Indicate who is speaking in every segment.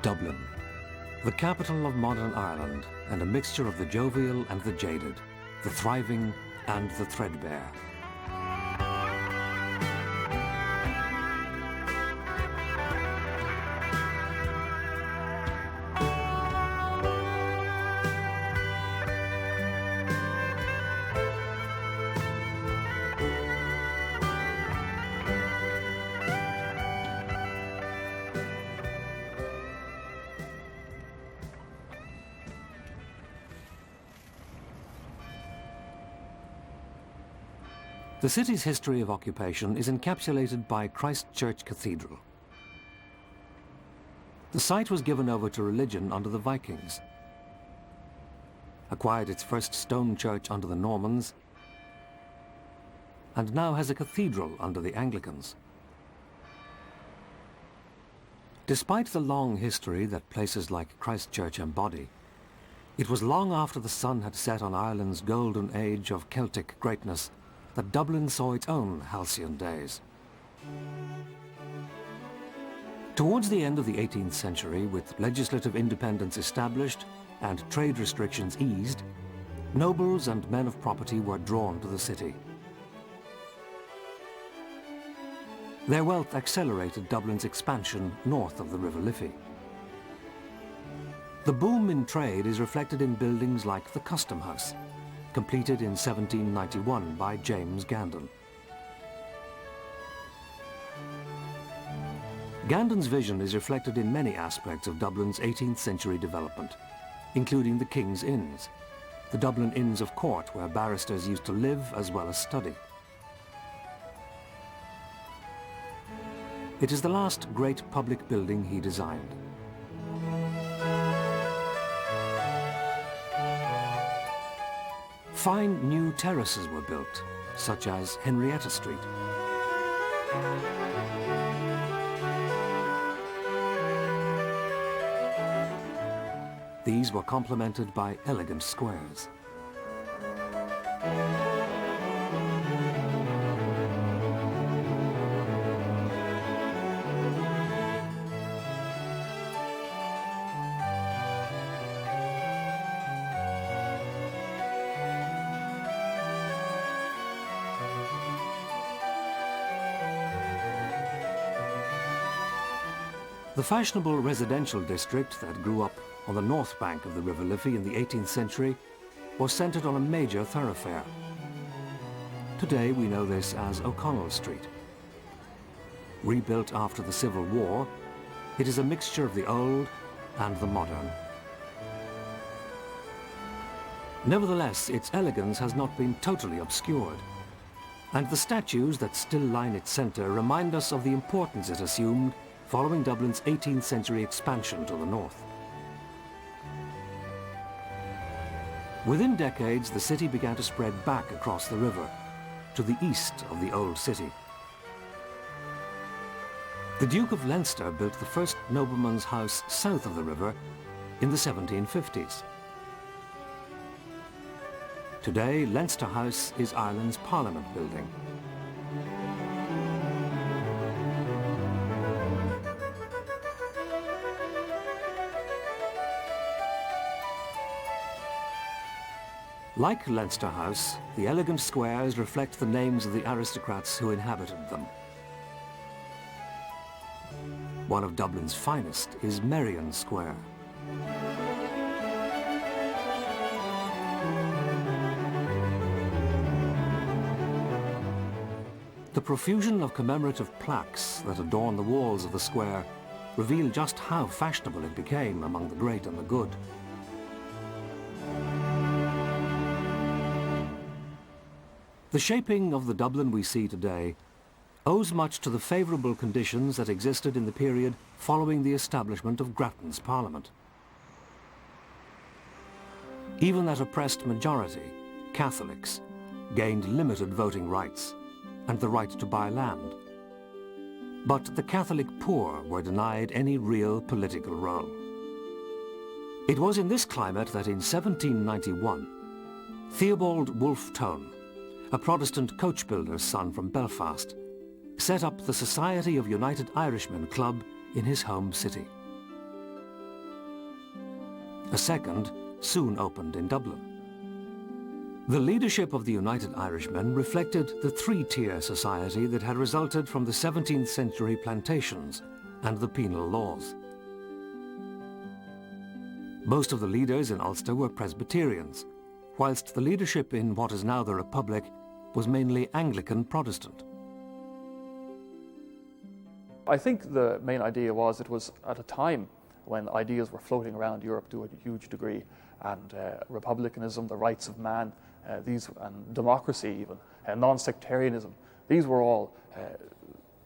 Speaker 1: Dublin, the capital of modern Ireland, and a mixture of the jovial and the jaded, the thriving and the threadbare. The city's history of occupation is encapsulated by Christ Church Cathedral. The site was given over to religion under the Vikings, acquired its first stone church under the Normans, and now has a cathedral under the Anglicans. Despite the long history that places like Christ Church embody, it was long after the sun had set on Ireland's golden age of Celtic greatness that Dublin saw its own halcyon days. Towards the end of the 18th century, with legislative independence established and trade restrictions eased, nobles and men of property were drawn to the city. Their wealth accelerated Dublin's expansion north of the River Liffey. The boom in trade is reflected in buildings like the Custom House, completed in 1791 by James Gandon. Gandon's vision is reflected in many aspects of Dublin's 18th century development, including the King's Inns, the Dublin Inns of Court where barristers used to live as well as study. It is the last great public building he designed. Fine new terraces were built, such as Henrietta Street. These were complemented by elegant squares. The fashionable residential district that grew up on the north bank of the River Liffey in the 18th century was centred on a major thoroughfare. Today we know this as O'Connell Street. Rebuilt after the Civil War, it is a mixture of the old and the modern. Nevertheless, its elegance has not been totally obscured, and the statues that still line its centre remind us of the importance it assumed following Dublin's 18th century expansion to the north. Within decades, the city began to spread back across the river, to the east of the old city. The Duke of Leinster built the first nobleman's house south of the river in the 1750s. Today, Leinster House is Ireland's Parliament building. Like Leinster House, the elegant squares reflect the names of the aristocrats who inhabited them. One of Dublin's finest is Merrion Square. The profusion of commemorative plaques that adorn the walls of the square reveal just how fashionable it became among the great and the good. The shaping of the Dublin we see today owes much to the favourable conditions that existed in the period following the establishment of Grattan's Parliament. Even that oppressed majority, Catholics, gained limited voting rights and the right to buy land. But the Catholic poor were denied any real political role. It was in this climate that in 1791, Theobald Wolfe Tone, a Protestant coach builder's son from Belfast, set up the Society of United Irishmen Club in his home city. A second soon opened in Dublin. The leadership of the United Irishmen reflected the three-tier society that had resulted from the 17th century plantations and the penal laws. Most of the leaders in Ulster were Presbyterians, whilst the leadership in what is now the Republic was mainly Anglican Protestant.
Speaker 2: I think the main idea was it was at a time when ideas were floating around Europe to a huge degree, and republicanism, the rights of man, and democracy even, non-sectarianism, these were all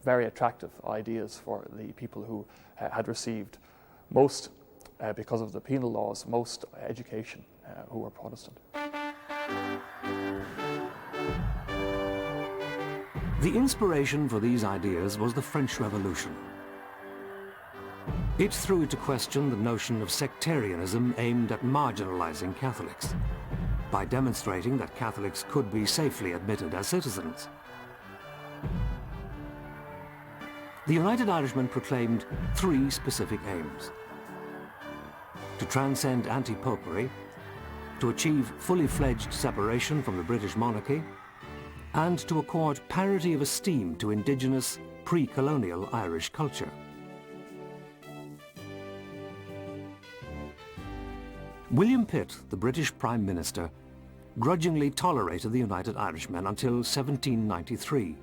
Speaker 2: very attractive ideas for the people who had received most, because of the penal laws, most education, who were Protestant.
Speaker 1: The inspiration for these ideas was the French Revolution. It threw into question the notion of sectarianism aimed at marginalizing Catholics, by demonstrating that Catholics could be safely admitted as citizens. The United Irishmen proclaimed three specific aims: to transcend anti-popery, to achieve fully fledged separation from the British monarchy, and to accord parity of esteem to indigenous, pre-colonial Irish culture. William Pitt, the British Prime Minister, grudgingly tolerated the United Irishmen until 1793,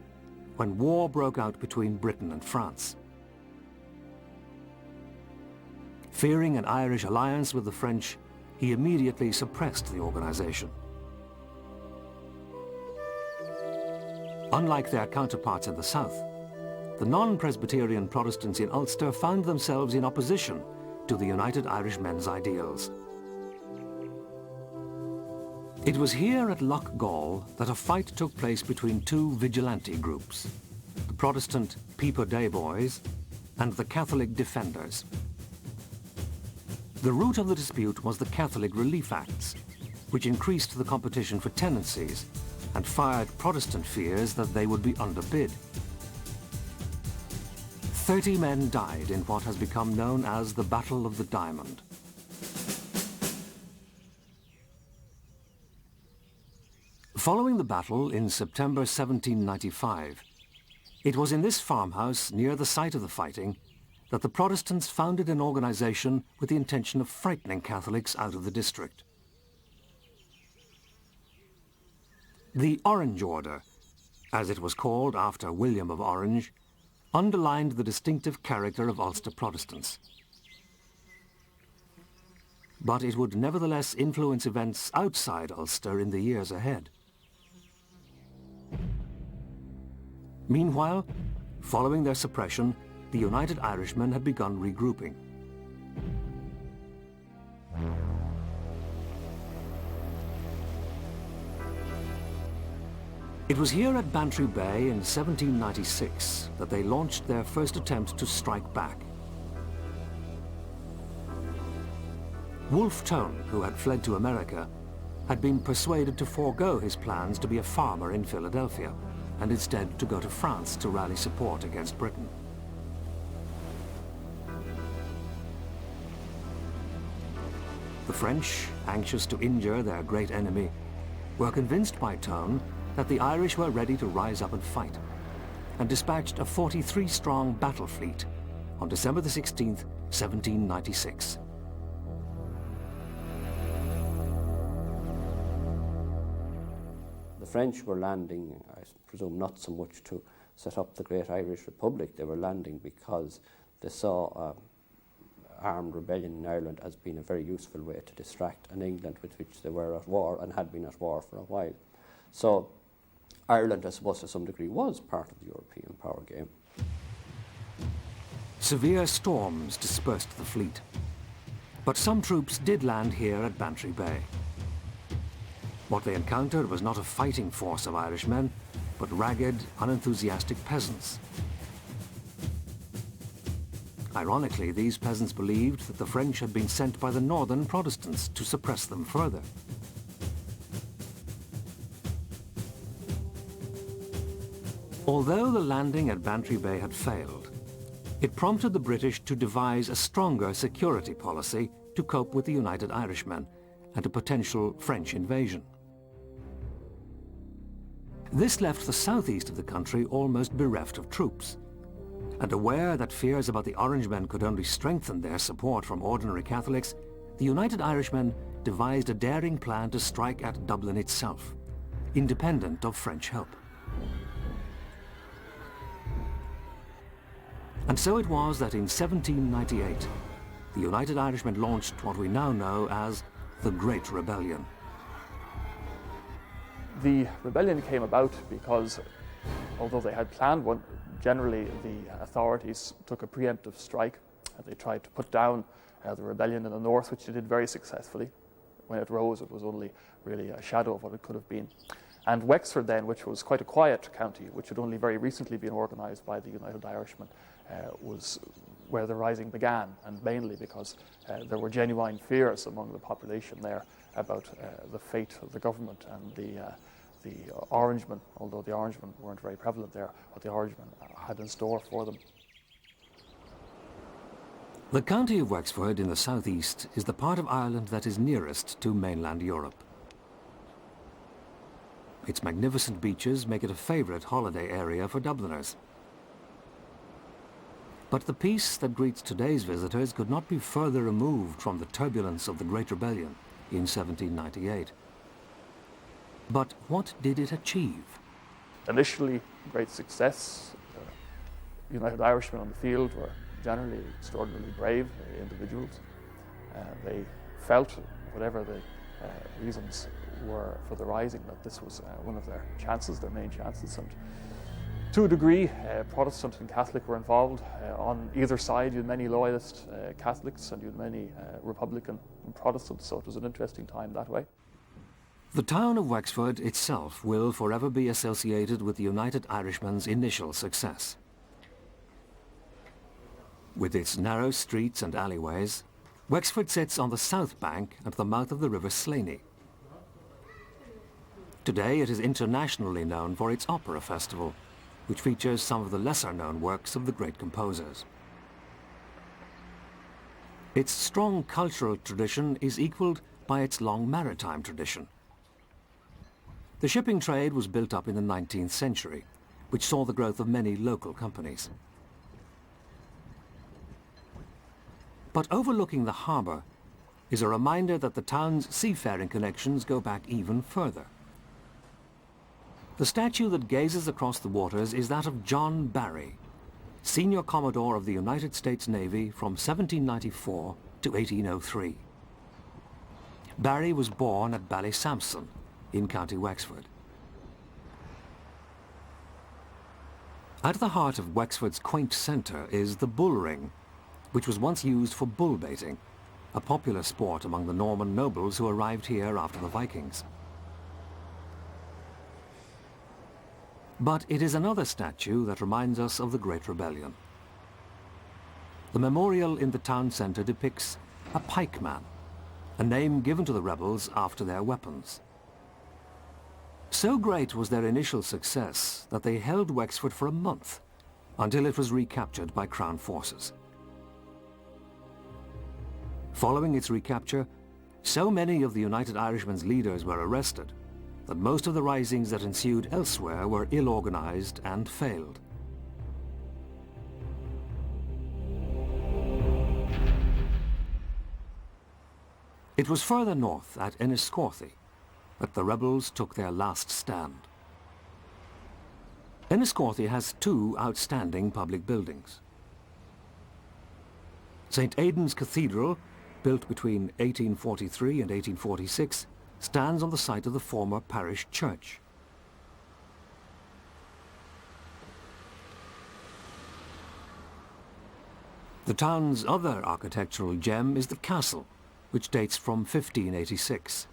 Speaker 1: when war broke out between Britain and France. Fearing an Irish alliance with the French, he immediately suppressed the organization. Unlike their counterparts in the south, the non-Presbyterian Protestants in Ulster found themselves in opposition to the United Irishmen's ideals. It was here at Loch Gall that a fight took place between two vigilante groups, the Protestant Peeper Day Boys and the Catholic Defenders. The root of the dispute was the Catholic Relief Acts, which increased the competition for tenancies and fired Protestant fears that they would be underbid. 30 men died in what has become known as the Battle of the Diamond. Following the battle in September 1795, it was in this farmhouse near the site of the fighting that the Protestants founded an organization with the intention of frightening Catholics out of the district. The Orange Order, as it was called after William of Orange, underlined the distinctive character of Ulster Protestants. But it would nevertheless influence events outside Ulster in the years ahead. Meanwhile, following their suppression, the United Irishmen had begun regrouping. It was here at Bantry Bay in 1796 that they launched their first attempt to strike back. Wolfe Tone, who had fled to America, had been persuaded to forego his plans to be a farmer in Philadelphia, and instead to go to France to rally support against Britain. The French, anxious to injure their great enemy, were convinced by Tone that the Irish were ready to rise up and fight, and dispatched a 43-strong battle fleet on December the 16th, 1796.
Speaker 3: The French were landing, I presume, not so much to set up the Great Irish Republic. They were landing because they saw armed rebellion in Ireland as being a very useful way to distract an England with which they were at war and had been at war for a while. So Ireland, I suppose, to some degree, was part of the European power game.
Speaker 1: Severe storms dispersed the fleet, but some troops did land here at Bantry Bay. What they encountered was not a fighting force of Irishmen, but ragged, unenthusiastic peasants. Ironically, these peasants believed that the French had been sent by the northern Protestants to suppress them further. Although the landing at Bantry Bay had failed, it prompted the British to devise a stronger security policy to cope with the United Irishmen and a potential French invasion. This left the southeast of the country almost bereft of troops, and aware that fears about the Orangemen could only strengthen their support from ordinary Catholics, the United Irishmen devised a daring plan to strike at Dublin itself, independent of French help. And so it was that in 1798, the United Irishmen launched what we now know as the Great Rebellion.
Speaker 2: The rebellion came about because, although they had planned one, generally the authorities took a preemptive strike. They tried to put down the rebellion in the north, which they did very successfully. When it rose, it was only really a shadow of what it could have been. And Wexford then, which was quite a quiet county, which had only very recently been organised by the United Irishmen, was where the rising began, and mainly because there were genuine fears among the population there about the fate of the government and the Orangemen, although the Orangemen weren't very prevalent there, what the Orangemen had in store for them.
Speaker 1: The county of Wexford in the southeast is the part of Ireland that is nearest to mainland Europe. Its magnificent beaches make it a favourite holiday area for Dubliners. But the peace that greets today's visitors could not be further removed from the turbulence of the Great Rebellion in 1798. But what did it achieve?
Speaker 2: Initially, great success. The United Irishmen on the field were generally extraordinarily brave individuals. They felt, whatever the reasons were for the rising, that this was one of their chances, their main chances. And to a degree, Protestant and Catholic were involved. On either side, you had many loyalist Catholics and you had many Republican and Protestants, so it was an interesting time that way.
Speaker 1: The town of Wexford itself will forever be associated with the United Irishmen's initial success. With its narrow streets and alleyways, Wexford sits on the south bank at the mouth of the River Slaney. Today it is internationally known for its opera festival, which features some of the lesser-known works of the great composers. Its strong cultural tradition is equalled by its long maritime tradition. The shipping trade was built up in the 19th century, which saw the growth of many local companies. But overlooking the harbour is a reminder that the town's seafaring connections go back even further. The statue that gazes across the waters is that of John Barry, Senior Commodore of the United States Navy from 1794 to 1803. Barry was born at Ballysampson in County Wexford. At the heart of Wexford's quaint centre is the bull ring, which was once used for bull baiting, a popular sport among the Norman nobles who arrived here after the Vikings. But it is another statue that reminds us of the Great Rebellion. The memorial in the town centre depicts a pikeman, a name given to the rebels after their weapons. So great was their initial success that they held Wexford for a month, until it was recaptured by Crown forces. Following its recapture, so many of the United Irishmen's leaders were arrested that most of the risings that ensued elsewhere were ill-organized and failed. It was further north at Enniscorthy that the rebels took their last stand. Enniscorthy has two outstanding public buildings. St. Aidan's Cathedral, built between 1843 and 1846, stands on the site of the former parish church. The town's other architectural gem is the castle, which dates from 1586.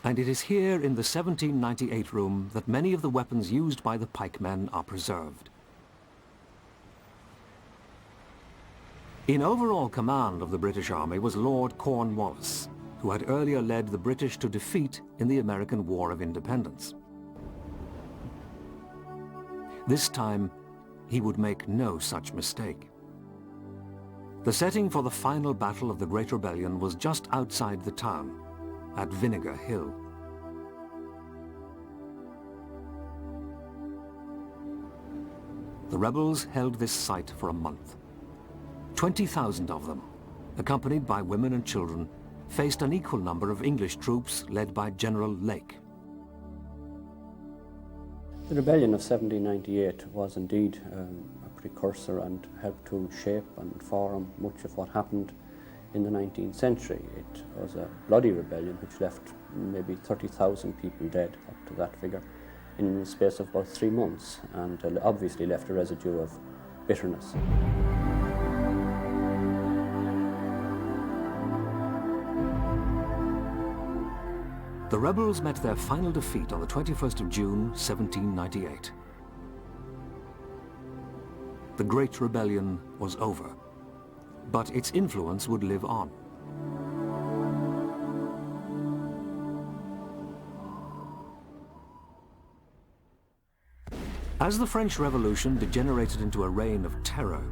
Speaker 1: And it is here in the 1798 room that many of the weapons used by the pikemen are preserved. In overall command of the British Army was Lord Cornwallis, who had earlier led the British to defeat in the American War of Independence. This time, he would make no such mistake. The setting for the final battle of the Great Rebellion was just outside the town, at Vinegar Hill. The rebels held this site for a month. 20,000 of them, accompanied by women and children, faced an equal number of English troops led by General Lake.
Speaker 3: The rebellion of 1798 was indeed a precursor and helped to shape and form much of what happened in the 19th century. It was a bloody rebellion which left maybe 30,000 people dead, up to that figure, in the space of about 3 months, and obviously left a residue of bitterness.
Speaker 1: The rebels met their final defeat on the 21st of June, 1798. The Great Rebellion was over, but its influence would live on. As the French Revolution degenerated into a reign of terror,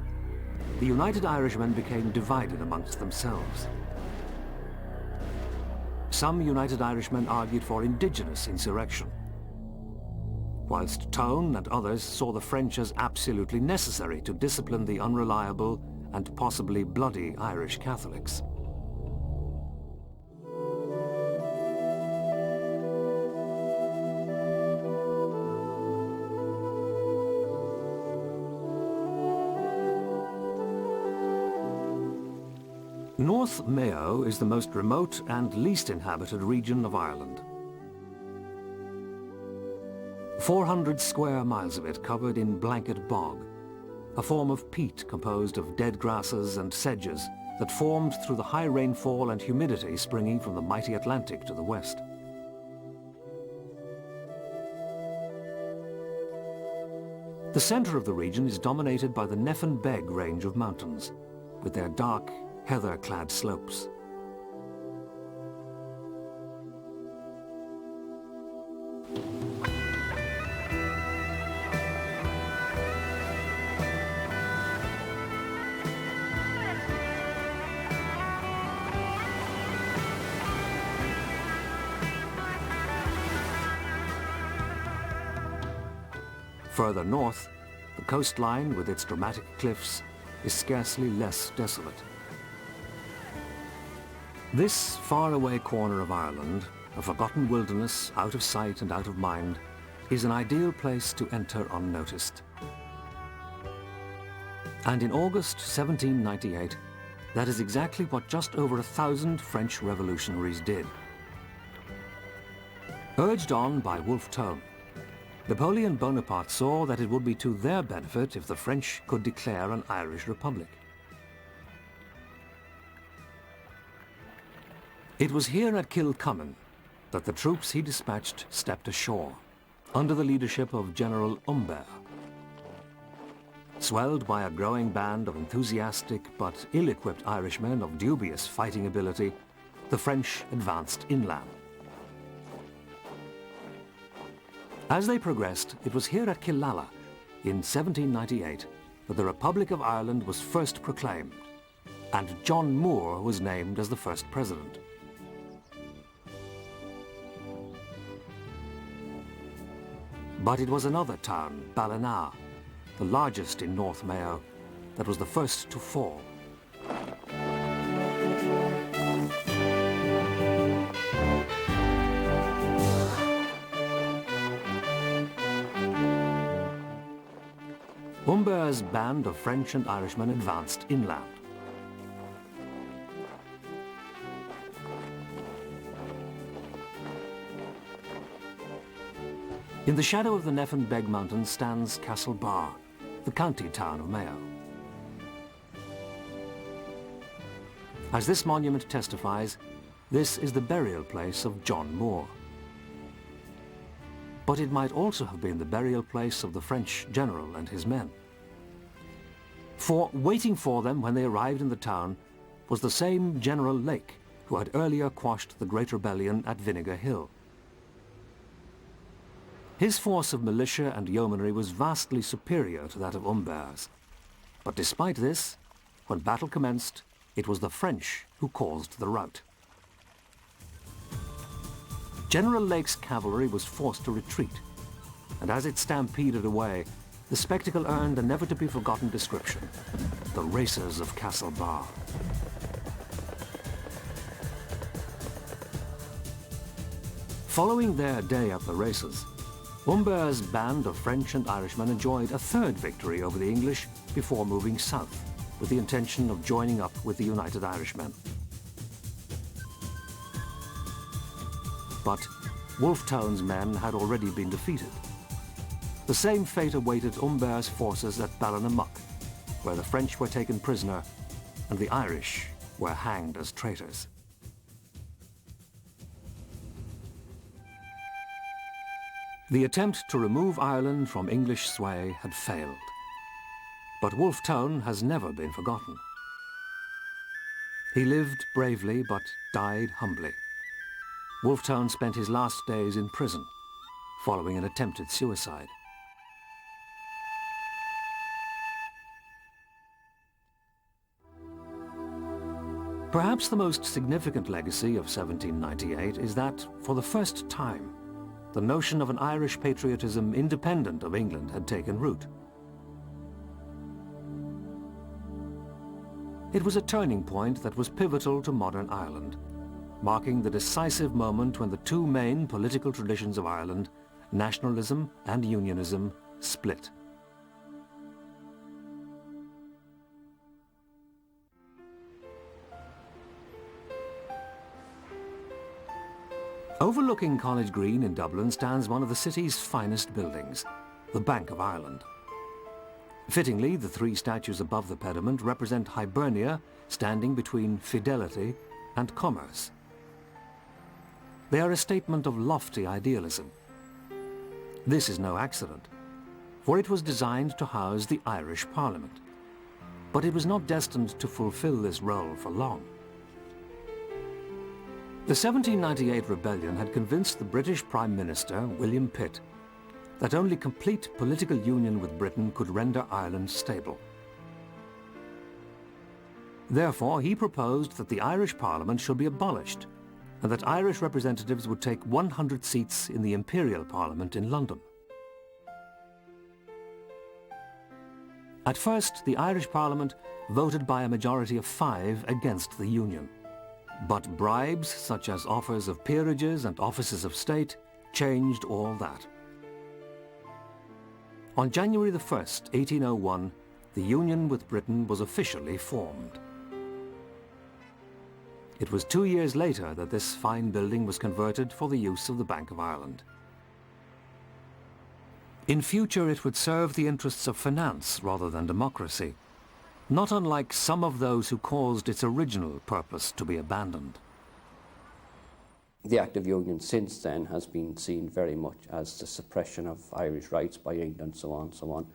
Speaker 1: the United Irishmen became divided amongst themselves. Some United Irishmen argued for indigenous insurrection, whilst Tone and others saw the French as absolutely necessary to discipline the unreliable and possibly bloody Irish Catholics. North Mayo is the most remote and least inhabited region of Ireland. 400 square miles of it covered in blanket bog, a form of peat composed of dead grasses and sedges that formed through the high rainfall and humidity springing from the mighty Atlantic to the west. The centre of the region is dominated by the Neffen Beg range of mountains, with their dark, heather-clad slopes. Further north, the coastline with its dramatic cliffs is scarcely less desolate. This faraway corner of Ireland, a forgotten wilderness out of sight and out of mind, is an ideal place to enter unnoticed. And in August 1798, that is exactly what just over 1,000 French revolutionaries did. Urged on by Wolfe Tone, Napoleon Bonaparte saw that it would be to their benefit if the French could declare an Irish Republic. It was here at Kilcummin that the troops he dispatched stepped ashore, under the leadership of General Humbert. Swelled by a growing band of enthusiastic but ill-equipped Irishmen of dubious fighting ability, the French advanced inland. As they progressed, it was here at Killala, in 1798, that the Republic of Ireland was first proclaimed, and John Moore was named as the first president. But it was another town, Ballina, the largest in North Mayo, that was the first to fall. Humbert's band of French and Irishmen advanced inland. In the shadow of the Neffen Beg Mountains stands Castle Bar, the county town of Mayo. As this monument testifies, this is the burial place of John Moore. But it might also have been the burial place of the French general and his men. For waiting for them when they arrived in the town was the same General Lake who had earlier quashed the Great Rebellion at Vinegar Hill. His force of militia and yeomanry was vastly superior to that of Humbert's, but despite this, When battle commenced, it was the French who caused the rout. General Lake's cavalry was forced to retreat, and as it stampeded away, the spectacle earned a never-to-be-forgotten description: the races of Castlebar. Following their day at the races, Humbert's band of French and Irishmen enjoyed a third victory over the English before moving south, with the intention of joining up with the United Irishmen. But Wolfetone's men had already been defeated. The same fate awaited Humbert's forces at Ballinamuck, where the French were taken prisoner and the Irish were hanged as traitors. The attempt to remove Ireland from English sway had failed. But Wolfetone has never been forgotten. He lived bravely but died humbly. Wolfetone spent his last days in prison, following an attempted suicide. Perhaps the most significant legacy of 1798 is that, for the first time, the notion of an Irish patriotism independent of England had taken root. It was a turning point that was pivotal to modern Ireland, marking the decisive moment when the two main political traditions of Ireland, nationalism and unionism, split. Overlooking College Green in Dublin stands one of the city's finest buildings, the Bank of Ireland. Fittingly, the three statues above the pediment represent Hibernia, standing between fidelity and commerce. They are a statement of lofty idealism. This is no accident, for it was designed to house the Irish Parliament. But it was not destined to fulfill this role for long. The 1798 rebellion had convinced the British Prime Minister, William Pitt, that only complete political union with Britain could render Ireland stable. Therefore, he proposed that the Irish Parliament should be abolished and that Irish representatives would take 100 seats in the Imperial Parliament in London. At first, the Irish Parliament voted by a majority of 5 against the union. But bribes, such as offers of peerages and offices of state, changed all that. On January the 1st, 1801, the union with Britain was officially formed. It was 2 years later that this fine building was converted for the use of the Bank of Ireland. In future, it would serve the interests of finance rather than democracy, not unlike some of those who caused its original purpose to be abandoned.
Speaker 3: The Act of Union since then has been seen very much as the suppression of Irish rights by England, so on, so on.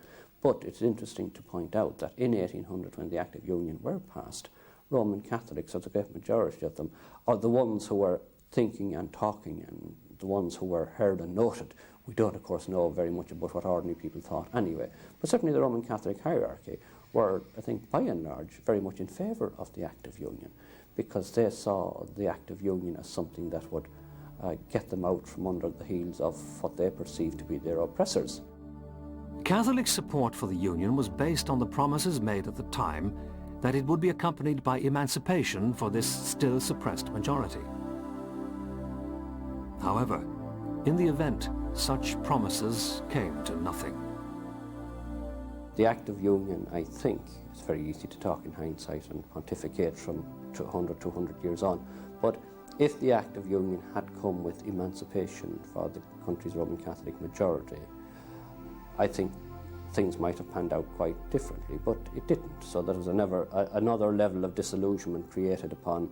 Speaker 3: But it's interesting to point out that in 1800, when the Act of Union were passed, Roman Catholics, or the great majority of them, are the ones who were thinking and talking and the ones who were heard and noted. We don't, of course, know very much about what ordinary people thought anyway, but certainly the Roman Catholic hierarchy were, I think, by and large, very much in favour of the Act of Union, because they saw the Act of Union as something that would get them out from under the heels of what they perceived to be their oppressors.
Speaker 1: Catholic support for the Union was based on the promises made at the time that it would be accompanied by emancipation for this still suppressed majority. However, in the event, such promises came to nothing.
Speaker 3: The Act of Union, I think, it's very easy to talk in hindsight and pontificate from 100, 200 years on, but if the Act of Union had come with emancipation for the country's Roman Catholic majority, I think things might have panned out quite differently, but it didn't. So there was another level of disillusionment created upon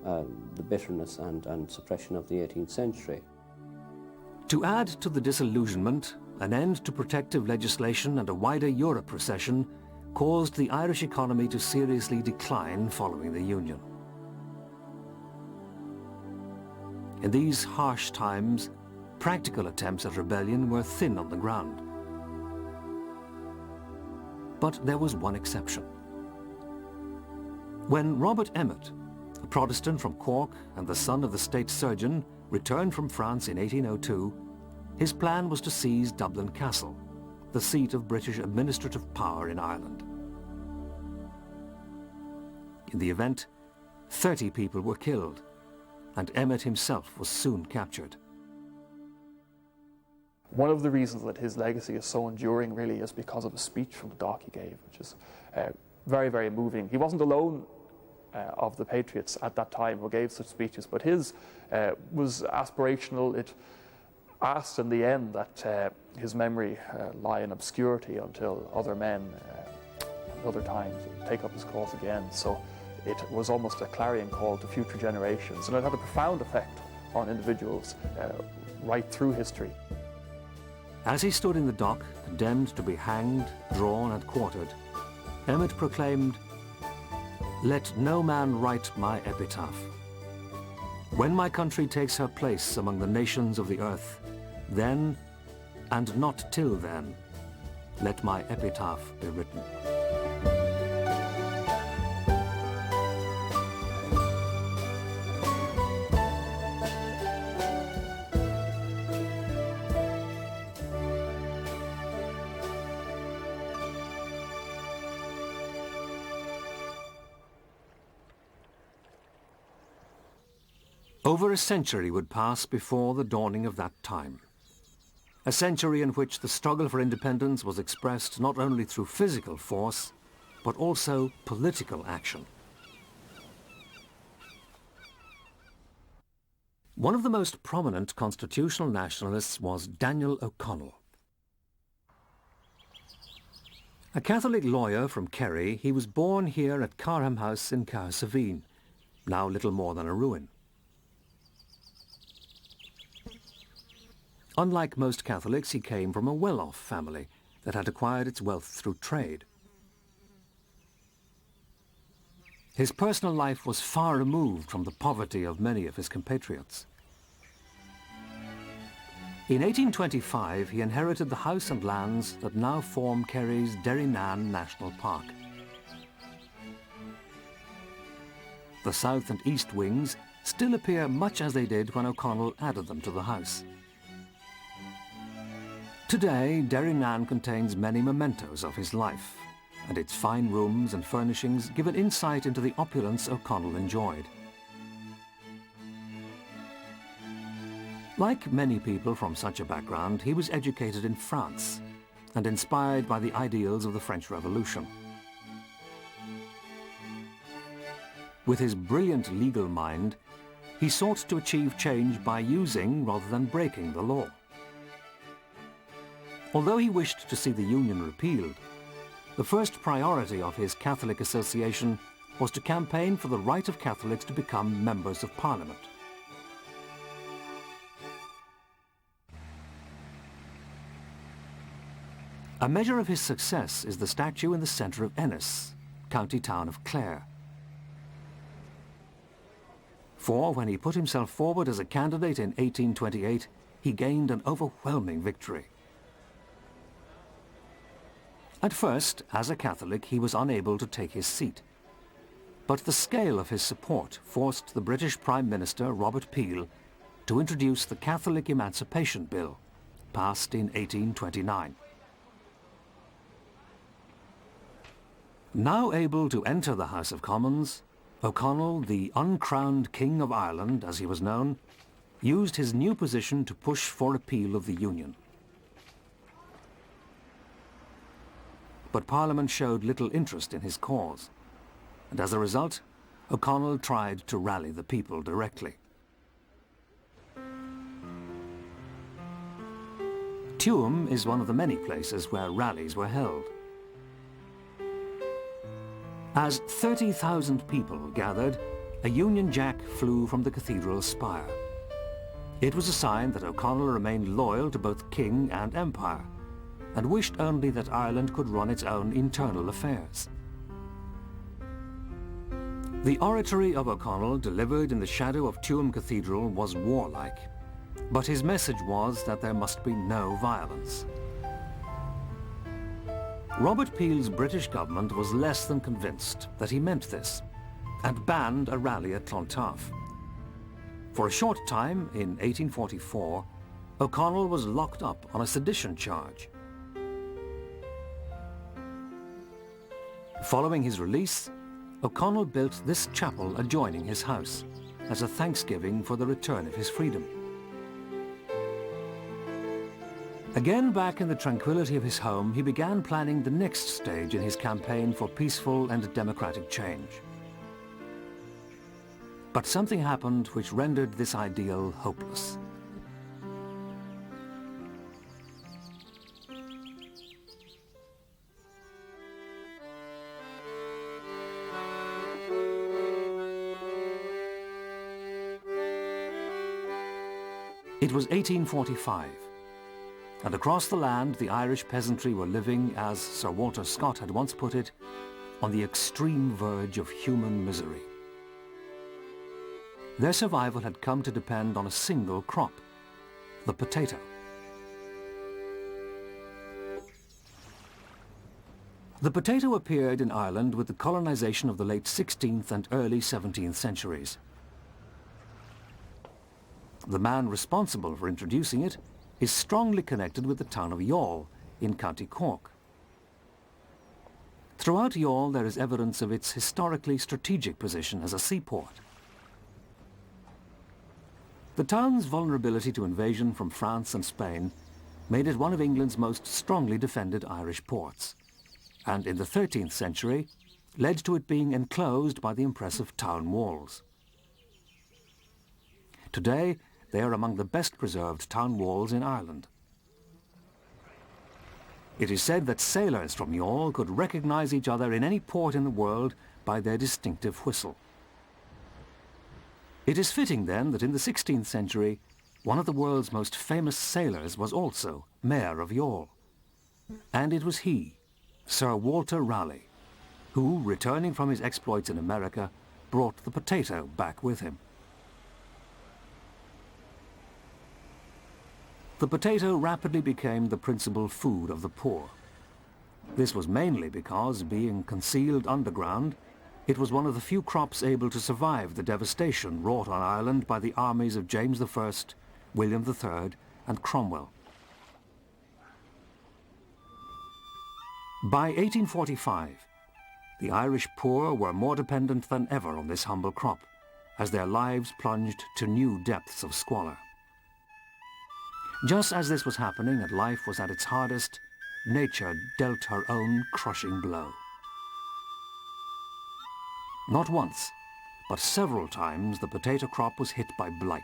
Speaker 3: the bitterness and suppression of the 18th century.
Speaker 1: To add to the disillusionment, an end to protective legislation and a wider Europe recession caused the Irish economy to seriously decline following the Union. In these harsh times, practical attempts at rebellion were thin on the ground. But there was one exception. When Robert Emmet, a Protestant from Cork and the son of the state surgeon, returned from France in 1802, his plan was to seize Dublin Castle, the seat of British administrative power in Ireland. In the event, 30 people were killed, and Emmet himself was soon captured.
Speaker 2: One of the reasons that his legacy is so enduring really is because of a speech from the dock he gave, which is very, very moving. He wasn't alone of the patriots at that time who gave such speeches, but his was aspirational. It asked in the end that his memory lie in obscurity until other men at other times would take up his cause again. So it was almost a clarion call to future generations, and it had a profound effect on individuals right through history.
Speaker 1: As he stood in the dock, condemned to be hanged, drawn and quartered, Emmet proclaimed, "Let no man write my epitaph. When my country takes her place among the nations of the earth, then, and not till then, let my epitaph be written." Over a century would pass before the dawning of that time. A century in which the struggle for independence was expressed not only through physical force, but also political action. One of the most prominent constitutional nationalists was Daniel O'Connell. A Catholic lawyer from Kerry, he was born here at Carham House in Cahersiveen, now little more than a ruin. Unlike most Catholics, he came from a well-off family that had acquired its wealth through trade. His personal life was far removed from the poverty of many of his compatriots. In 1825, he inherited the house and lands that now form Kerry's Derrynane National Park. The south and east wings still appear much as they did when O'Connell added them to the house. Today, Derrynane contains many mementos of his life, and its fine rooms and furnishings give an insight into the opulence O'Connell enjoyed. Like many people from such a background, he was educated in France and inspired by the ideals of the French Revolution. With his brilliant legal mind, he sought to achieve change by using rather than breaking the law. Although he wished to see the Union repealed, the first priority of his Catholic Association was to campaign for the right of Catholics to become members of Parliament. A measure of his success is the statue in the centre of Ennis, county town of Clare. For when he put himself forward as a candidate in 1828, he gained an overwhelming victory. At first, as a Catholic, he was unable to take his seat. But the scale of his support forced the British Prime Minister, Robert Peel, to introduce the Catholic Emancipation Bill, passed in 1829. Now able to enter the House of Commons, O'Connell, the uncrowned King of Ireland, as he was known, used his new position to push for repeal of the Union. But Parliament showed little interest in his cause, and as a result, O'Connell tried to rally the people directly. Tuam is one of the many places where rallies were held. As 30,000 people gathered, a Union Jack flew from the cathedral spire. It was a sign that O'Connell remained loyal to both king and empire, and wished only that Ireland could run its own internal affairs. The oratory of O'Connell, delivered in the shadow of Tuam Cathedral, was warlike, but his message was that there must be no violence. Robert Peel's British government was less than convinced that he meant this, and banned a rally at Clontarf. For a short time, in 1844, O'Connell was locked up on a sedition charge. Following his release, O'Connell built this chapel adjoining his house as a thanksgiving for the return of his freedom. Again back in the tranquility of his home, he began planning the next stage in his campaign for peaceful and democratic change. But something happened which rendered this ideal hopeless. It was 1845, and across the land the Irish peasantry were living, as Sir Walter Scott had once put it, on the extreme verge of human misery. Their survival had come to depend on a single crop, the potato. The potato appeared in Ireland with the colonization of the late 16th and early 17th centuries. The man responsible for introducing it is strongly connected with the town of Youghal in County Cork. Throughout Youghal there is evidence of its historically strategic position as a seaport. The town's vulnerability to invasion from France and Spain made it one of England's most strongly defended Irish ports, and in the 13th century led to it being enclosed by the impressive town walls. Today, they are among the best preserved town walls in Ireland. It is said that sailors from Youghal could recognize each other in any port in the world by their distinctive whistle. It is fitting then that in the 16th century, one of the world's most famous sailors was also Mayor of Youghal. And it was he, Sir Walter Raleigh, who, returning from his exploits in America, brought the potato back with him. The potato rapidly became the principal food of the poor. This was mainly because, being concealed underground, it was one of the few crops able to survive the devastation wrought on Ireland by the armies of James I, William III, and Cromwell. By 1845, the Irish poor were more dependent than ever on this humble crop, as their lives plunged to new depths of squalor. Just as this was happening and life was at its hardest, nature dealt her own crushing blow. Not once, but several times the potato crop was hit by blight.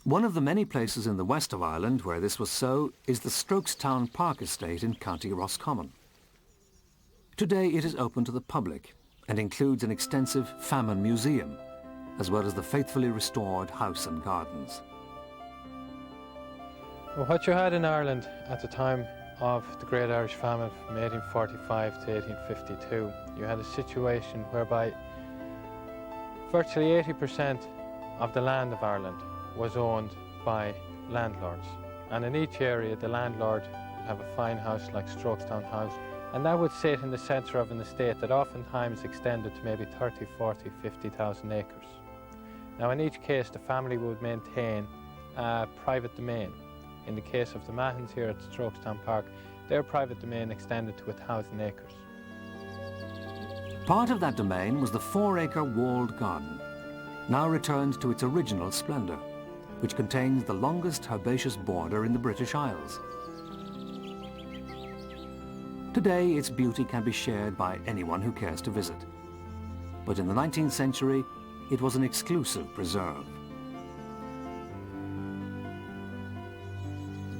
Speaker 1: One of the many places in the west of Ireland where this was so is the Strokestown Park Estate in County Roscommon. Today it is open to the public and includes an extensive famine museum, as well as the faithfully restored house and gardens.
Speaker 4: Well, what you had in Ireland at the time of the Great Irish Famine from 1845 to 1852, you had a situation whereby virtually 80% of the land of Ireland was owned by landlords. And in each area, the landlord would have a fine house like Strokestown House, and that would sit in the centre of an estate that oftentimes extended to maybe 30, 40, 50,000 acres. Now, in each case, the family would maintain a private domain. In the case of the Mahons here at Strokestown Park, their private domain extended to 1,000 acres.
Speaker 1: Part of that domain was the 4-acre walled garden, now returned to its original splendour, which contains the longest herbaceous border in the British Isles. Today, its beauty can be shared by anyone who cares to visit. But in the 19th century, it was an exclusive preserve.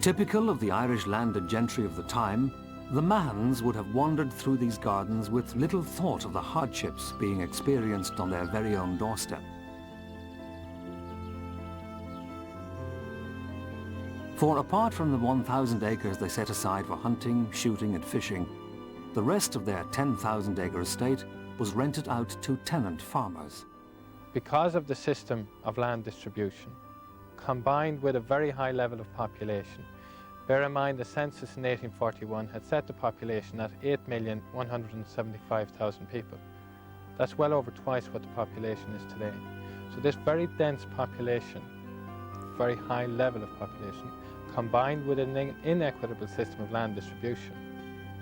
Speaker 1: Typical of the Irish landed gentry of the time, the Mahons would have wandered through these gardens with little thought of the hardships being experienced on their very own doorstep. For apart from the 1,000 acres they set aside for hunting, shooting and fishing, the rest of their 10,000-acre estate was rented out to tenant farmers.
Speaker 4: Because of the system of land distribution, combined with a very high level of population, Bear in mind the census in 1841 had set the population at 8,175,000 people. That's well over twice what the population is today. So this very dense population, very high level of population, combined with an inequitable system of land distribution,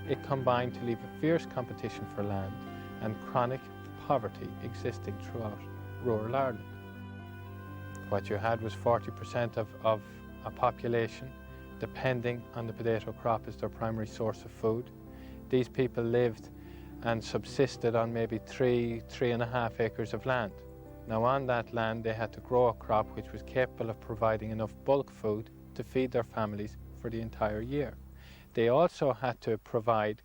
Speaker 4: it combined to leave a fierce competition for land and chronic poverty existing throughout rural Ireland. What you had was 40% of a population depending on the potato crop as their primary source of food. These people lived and subsisted on maybe 3.5 acres of land. Now on that land they had to grow a crop which was capable of providing enough bulk food to feed their families for the entire year. They also had to provide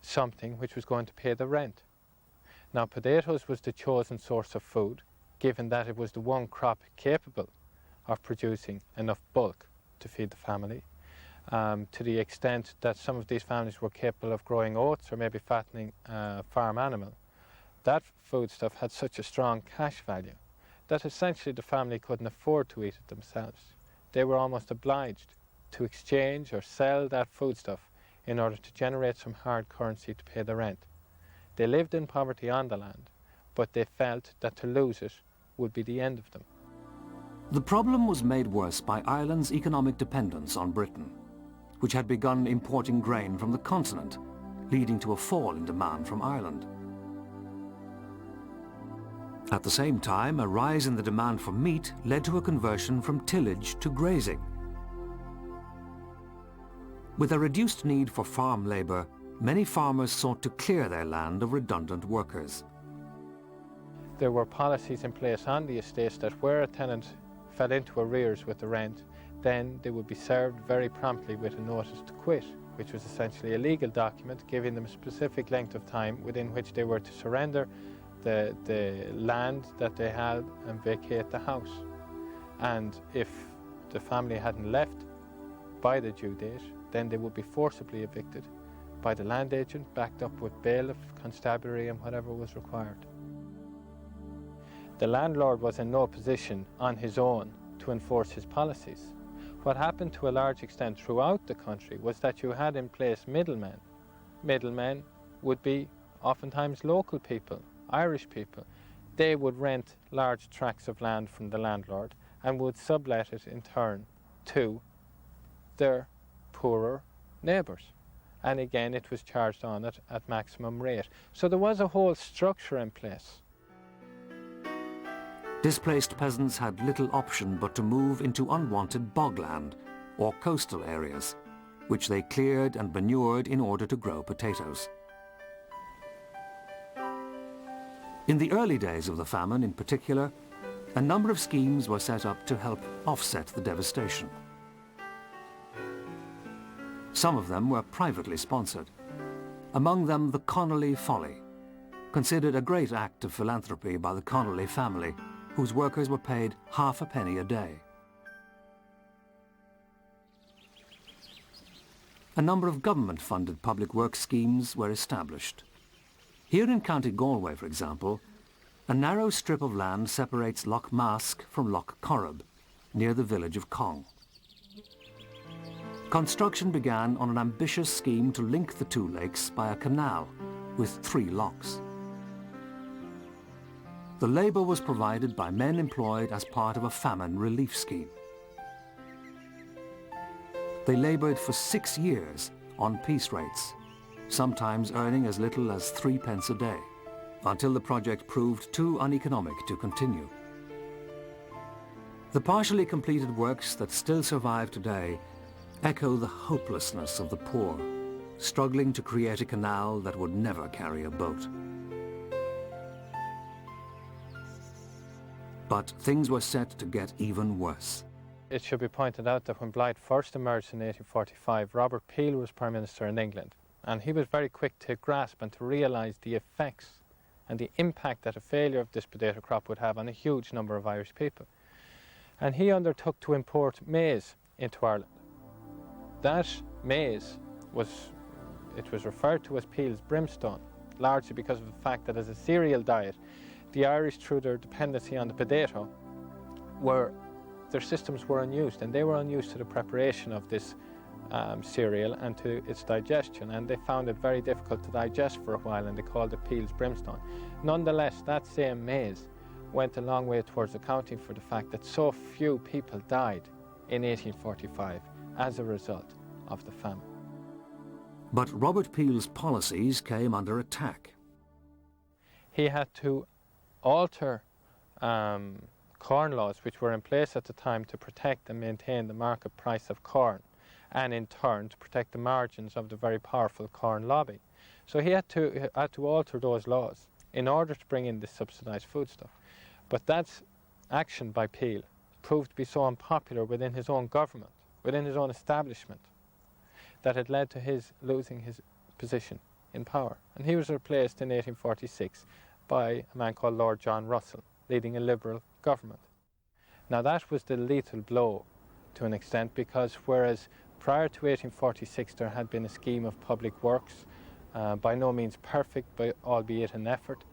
Speaker 4: something which was going to pay the rent. Now potatoes was the chosen source of food, given that it was the one crop capable of producing enough bulk to feed the family, to the extent that some of these families were capable of growing oats or maybe fattening a farm animal. That foodstuff had such a strong cash value that essentially the family couldn't afford to eat it themselves. They were almost obliged to exchange or sell that foodstuff in order to generate some hard currency to pay the rent. They lived in poverty on the land, but they felt that to lose it would be the end of them.
Speaker 1: The problem was made worse by Ireland's economic dependence on Britain, which had begun importing grain from the continent, leading to a fall in demand from Ireland. At the same time, a rise in the demand for meat led to a conversion from tillage to grazing. With a reduced need for farm labour, many farmers sought to clear their land of redundant workers.
Speaker 4: There were policies in place on the estates that where a tenant fell into arrears with the rent, then they would be served very promptly with a notice to quit, which was essentially a legal document giving them a specific length of time within which they were to surrender the land that they had and vacate the house. And if the family hadn't left by the due date, then they would be forcibly evicted by the land agent, backed up with bailiff, constabulary and whatever was required. The landlord was in no position on his own to enforce his policies. What happened to a large extent throughout the country was that you had in place middlemen. Middlemen would be oftentimes local people, Irish people. They would rent large tracts of land from the landlord and would sublet it in turn to their poorer neighbours. And again, it was charged on it at maximum rate. So there was a whole structure in place.
Speaker 1: Displaced peasants had little option but to move into unwanted bogland or coastal areas, which they cleared and manured in order to grow potatoes. In the early days of the famine in particular, a number of schemes were set up to help offset the devastation. Some of them were privately sponsored, among them the Connolly Folly, considered a great act of philanthropy by the Connolly family, whose workers were paid half a penny a day. A number of government-funded public works schemes were established. Here in County Galway, for example, a narrow strip of land separates Lough Mask from Lough Corrib, near the village of Cong. Construction began on an ambitious scheme to link the two lakes by a canal with 3 locks. The labour was provided by men employed as part of a famine relief scheme. They laboured for 6 years on piece rates, sometimes earning as little as 3 pence a day, until the project proved too uneconomic to continue. The partially completed works that still survive today echo the hopelessness of the poor, struggling to create a canal that would never carry a boat. But things were set to get even worse.
Speaker 4: It should be pointed out that when blight first emerged in 1845, Robert Peel was Prime Minister in England, and he was very quick to grasp and to realise the effects and the impact that a failure of this potato crop would have on a huge number of Irish people. And he undertook to import maize into Ireland. That maize was referred to as Peel's brimstone, largely because of the fact that as a cereal diet, the Irish, through their dependency on the potato, their systems were unused, and they were unused to the preparation of this cereal and to its digestion, and they found it very difficult to digest for a while, and they called it Peel's brimstone. Nonetheless, that same maize went a long way towards accounting for the fact that so few people died in 1845 as a result of the famine.
Speaker 1: But Robert Peel's policies came under attack.
Speaker 4: He had to alter corn laws which were in place at the time to protect and maintain the market price of corn, and in turn to protect the margins of the very powerful corn lobby. So he had to alter those laws in order to bring in this subsidised foodstuff. But that action by Peel proved to be so unpopular within his own government, within his own establishment, that it led to his losing his position in power. And he was replaced in 1846 by a man called Lord John Russell, leading a Liberal government. Now that was the lethal blow to an extent, because whereas prior to 1846 there had been a scheme of public works, by no means perfect, but albeit an effort,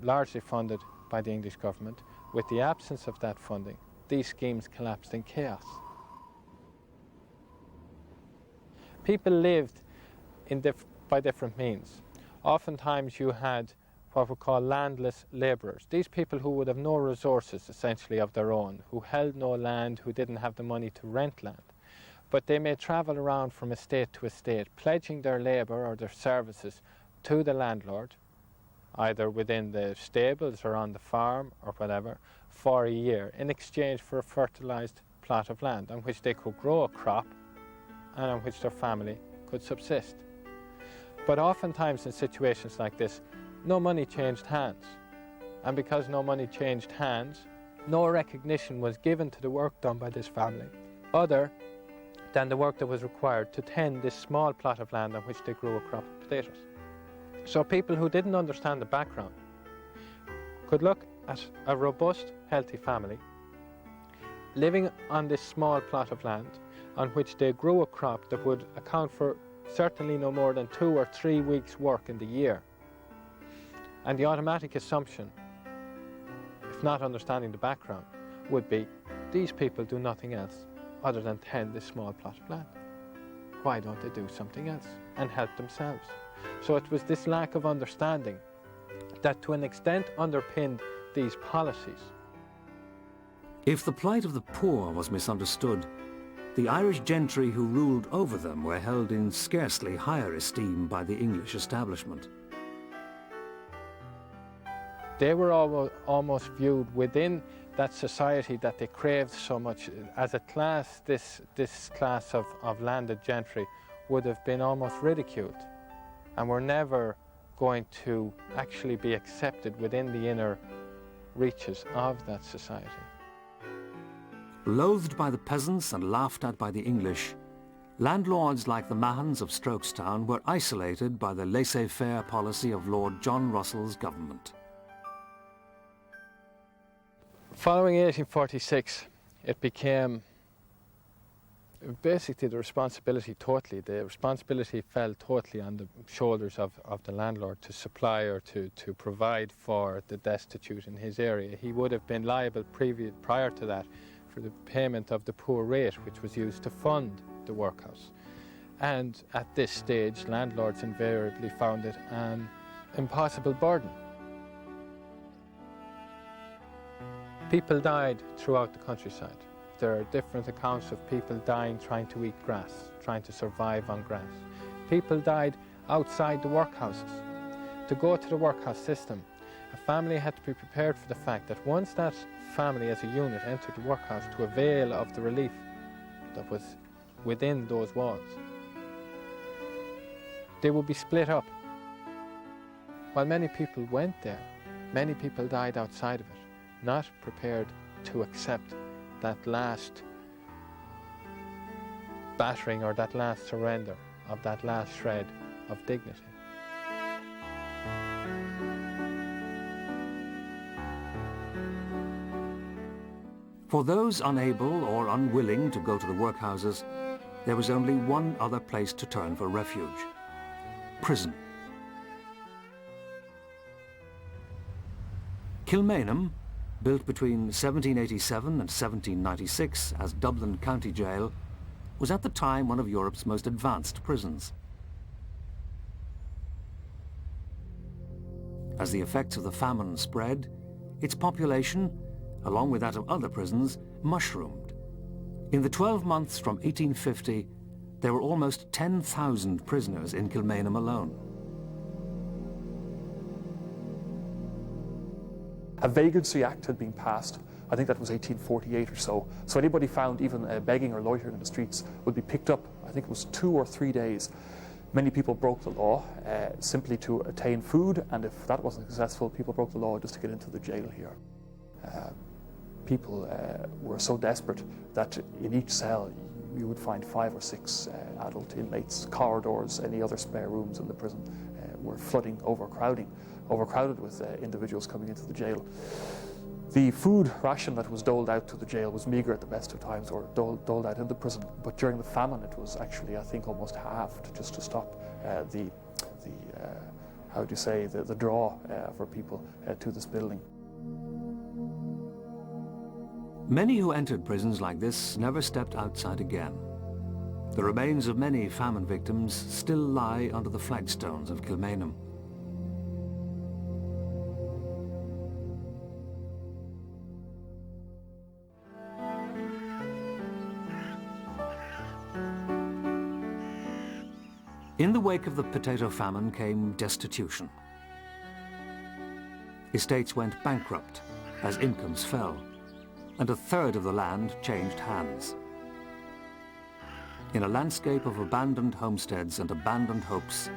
Speaker 4: largely funded by the English government, with the absence of that funding, these schemes collapsed in chaos. People lived by different means. Oftentimes you had what we call landless labourers. These people who would have no resources essentially of their own, who held no land, who didn't have the money to rent land. But they may travel around from estate to estate, pledging their labour or their services to the landlord, either within the stables or on the farm or whatever, for a year, in exchange for a fertilised plot of land on which they could grow a crop and on which their family could subsist. But oftentimes in situations like this, no money changed hands. And because no money changed hands, no recognition was given to the work done by this family, other than the work that was required to tend this small plot of land on which they grew a crop of potatoes. So people who didn't understand the background could look at a robust, healthy family living on this small plot of land on which they grew a crop that would account for certainly no more than 2 or 3 weeks' work in the year. And the automatic assumption, if not understanding the background, would be these people do nothing else other than tend this small plot of land. Why don't they do something else and help themselves? So it was this lack of understanding that to an extent underpinned these policies.
Speaker 1: If the plight of the poor was misunderstood, the Irish gentry who ruled over them were held in scarcely higher esteem by the English establishment.
Speaker 4: They were almost viewed within that society that they craved so much as a class. This class of landed gentry would have been almost ridiculed and were never going to actually be accepted within the inner reaches of that society.
Speaker 1: Loathed by the peasants and laughed at by the English, landlords like the Mahons of Strokestown were isolated by the laissez-faire policy of Lord John Russell's government.
Speaker 4: Following 1846, it became basically the responsibility fell totally on the shoulders of the landlord to supply or to provide for the destitute in his area. He would have been liable prior to that for the payment of the poor rate, which was used to fund the workhouse. And at this stage, landlords invariably found it an impossible burden. People died throughout the countryside. There are different accounts of people dying trying to eat grass, trying to survive on grass. People died outside the workhouses. To go to the workhouse system, a family had to be prepared for the fact that once that family as a unit entered the workhouse to avail of the relief that was within those walls, they would be split up. While many people went there, many people died outside of it, not prepared to accept that last battering or that last surrender of that last shred of dignity.
Speaker 1: For those unable or unwilling to go to the workhouses, there was only one other place to turn for refuge: prison. Kilmainham, built between 1787 and 1796 as Dublin County Jail, was at the time one of Europe's most advanced prisons. As the effects of the famine spread, its population, along with that of other prisons, mushroomed. In the 12 months from 1850, there were almost 10,000 prisoners in Kilmainham alone.
Speaker 2: A Vagrancy Act had been passed. I think that was 1848 or so. So anybody found even begging or loitering in the streets would be picked up. I think it was 2 or 3 days. Many people broke the law simply to attain food, and if that wasn't successful, people broke the law just to get into the jail here. People were so desperate that in each cell you would find 5 or 6 adult inmates. Corridors, any other spare rooms in the prison were flooding, overcrowded with individuals coming into the jail. The food ration that was doled out to the jail was meagre at the best of times, or doled out in the prison. But during the famine, it was actually, I think, almost halved, just to stop the draw for people to this building.
Speaker 1: Many who entered prisons like this never stepped outside again. The remains of many famine victims still lie under the flagstones of Kilmainham. In the wake of the potato famine came destitution. Estates went bankrupt as incomes fell, and a third of the land changed hands. In a landscape of abandoned homesteads and abandoned hopes,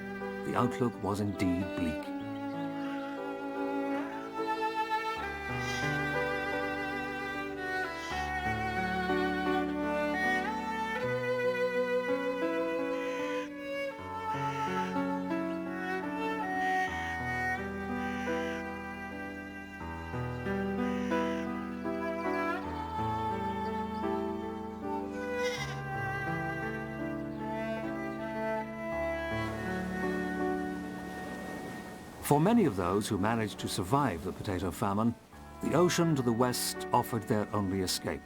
Speaker 1: the outlook was indeed bleak. For many of those who managed to survive the potato famine, the ocean to the west offered their only escape.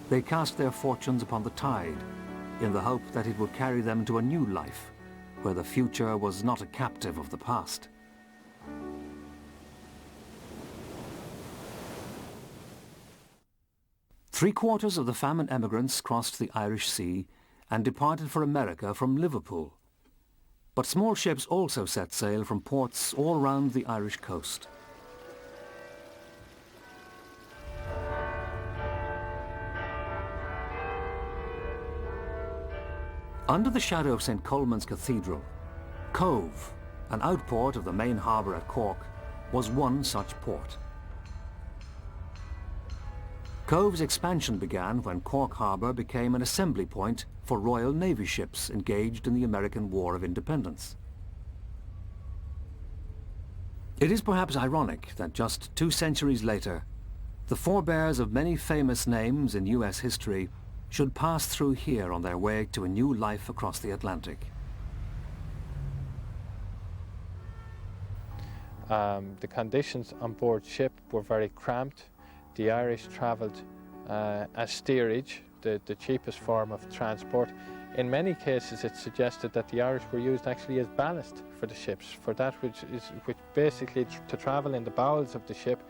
Speaker 1: They cast their fortunes upon the tide in the hope that it would carry them to a new life, where the future was not a captive of the past. Three-quarters of the famine emigrants crossed the Irish Sea and departed for America from Liverpool. But small ships also set sail from ports all round the Irish coast. Under the shadow of St. Colman's Cathedral, Cove, an outport of the main harbour at Cork, was one such port. Cove's expansion began when Cork Harbour became an assembly point for Royal Navy ships engaged in the American War of Independence. It is perhaps ironic that just 2 centuries later, the forebears of many famous names in US history should pass through here on their way to a new life across the Atlantic.
Speaker 4: The conditions on board ship were very cramped. The Irish travelled as steerage, the cheapest form of transport. In many cases it's suggested that the Irish were used actually as ballast for the ships, for that which basically to travel in the bowels of the ship,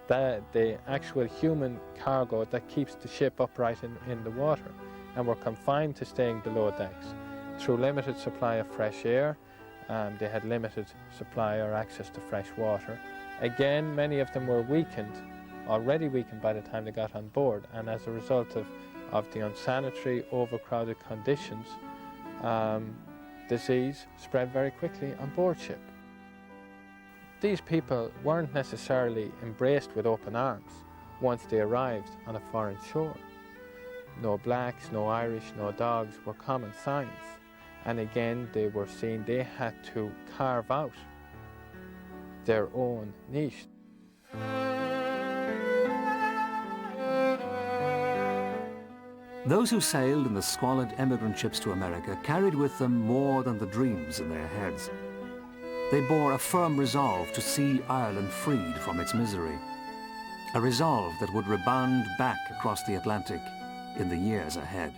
Speaker 4: the actual human cargo that keeps the ship upright in the water, and were confined to staying below decks. Through limited supply of fresh air, they had limited supply or access to fresh water. Again, many of them were already weakened by the time they got on board, and as a result of the unsanitary, overcrowded conditions, disease spread very quickly on board ship. These people weren't necessarily embraced with open arms once they arrived on a foreign shore. No blacks, no Irish, no dogs were common signs, and again they had to carve out their own niche.
Speaker 1: Those who sailed in the squalid emigrant ships to America carried with them more than the dreams in their heads. They bore a firm resolve to see Ireland freed from its misery, a resolve that would rebound back across the Atlantic in the years ahead.